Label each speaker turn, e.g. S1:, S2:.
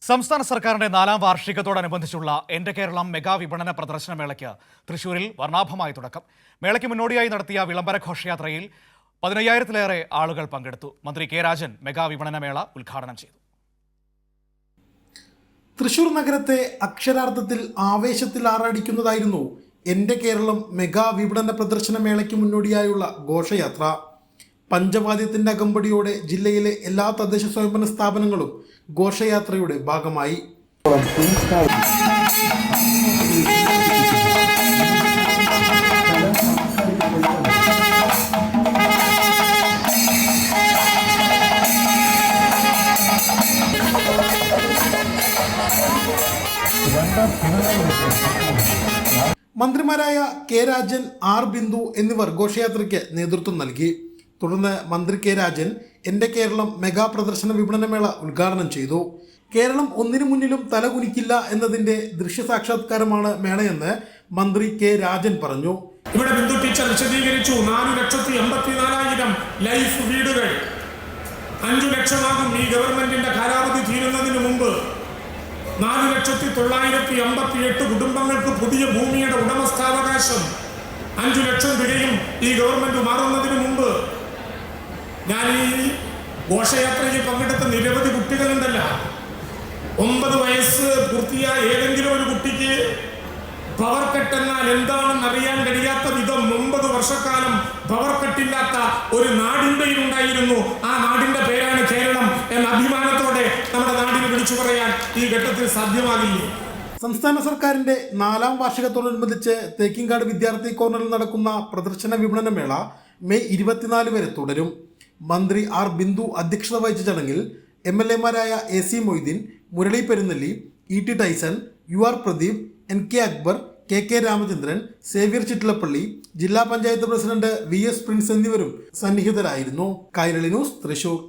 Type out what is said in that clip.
S1: സംസ്ഥാന സർക്കാരിന്റെ 4ാം വാർഷികത്തോടനുബന്ധിച്ചുള്ള എന്റെ കേരളം മെഗാ വിപണന പ്രദർശനമേളയ്ക്ക് തൃശൂരിൽ വർണ്ണാഭമായി തുടക്കം. മേളയ്ക്ക് മുന്നോടിയായി നടത്തിയ വിളംബര ഘോഷയാത്രയിൽ 15,000-ലേറെ ആളുകൾ പങ്കെടുത്തു. മന്ത്രി കെ രാജൻ മെഗാ വിപണനമേള ഉദ്ഘാടനം ചെയ്തു.
S2: തൃശൂർ നഗരത്തെ അക്ഷരാർത്ഥത്തിൽ ആവേശത്തിൽ ആറാടിക്കുന്നതായിരുന്നു എന്റെ കേരളം മെഗാ വിപണന പ്രദർശനമേളയ്ക്ക് മുന്നോടിയായുള്ള ഘോഷയാത്ര. പഞ്ചവാദ്യത്തിന്റെ അകമ്പടിയോടെ ജില്ലയിലെ എല്ലാ തദ്ദേശ സ്വയംഭരണ സ്ഥാപനങ്ങളും ഘോഷയാത്രയുടെ ഭാഗമായി. മന്ത്രിമാരായ കെ രാജൻ, ആർ ബിന്ദു എന്നിവർ ഘോഷയാത്രയ്ക്ക് നേതൃത്വം നൽകി. തുടർന്ന് മന്ത്രി കെ രാജൻ എന്റെ കേരളം മെഗാ പ്രദർശന വിപണനമേള ഉദ്ഘാടനം ചെയ്തു. കേരളം ഒന്നിനു മുന്നിലും തലകുനിക്കില്ല എന്നതിന്റെ ദൃശ്യസാക്ഷാത്കാരമാണ് മേളയെന്ന് മന്ത്രി കെ രാജൻ പറഞ്ഞു.
S3: ഇവിടെ ബിന്ദു ടീച്ചർ വിശദീകരിച്ചു. 4,84,000 ലൈഫ് വീടുകൾ 5 ലക്ഷമാകും ഈ ഗവൺമെന്റിന്റെ കാലാവധി തീരുന്നതിന് മുമ്പ്. 4,958 കുടുംബങ്ങൾക്ക് പുതിയ ഭൂമിയുടെ ഉടമസ്ഥാവകാശം. 5 ലക്ഷം തികയും ഈ ഗവൺമെന്റ് മാറുന്നതിന് മുമ്പ്. ഞാൻ ഈ ഘോഷയാത്രയിൽ പങ്കെടുത്ത നിരവധി കുട്ടികളുണ്ടല്ല. 9 വയസ്സ് പൂർത്തിയായ ഏതെങ്കിലും ഒരു കുട്ടിക്ക് പവർ കട്ട് എന്നാൽ എന്താണെന്ന് അറിയാൻ കഴിയാത്ത വിധം 9 വർഷക്കാലം പവർ കട്ടില്ലാത്ത ഒരു നാടിൻ്റെയിലുണ്ടായിരുന്നു. ആ നാടിന്റെ പേരാണ് കേരളം എന്ന അഭിമാനത്തോടെ നമ്മുടെ നാടിനെ വിളിച്ചു പറയാൻ ഈ ഘട്ടത്തിൽ സാധ്യമാകില്ല.
S2: സംസ്ഥാന സർക്കാരിന്റെ 4ാം വാർഷികത്തോടനുബന്ധിച്ച് തേക്കിൻകാട് വിദ്യാർത്ഥി കോർണറിൽ നടക്കുന്ന പ്രദർശന വിപണനമേള മെയ് 24 വരെ തുടരും. മന്ത്രി ആർ ബിന്ദു അധ്യക്ഷത വഹിച്ച ചടങ്ങിൽ MLA-മാരായ AC Moideen, Murali Perunnelli, ET Tyson, UR Pradeep, NK Akbar, KK Ramachandran, Xavier Chittilappally, ജില്ലാ പഞ്ചായത്ത് പ്രസിഡന്റ് VS പ്രിൻസ് എന്നിവരും സന്നിഹിതരായിരുന്നു. കൈരളി ന്യൂസ്, തൃശൂർ.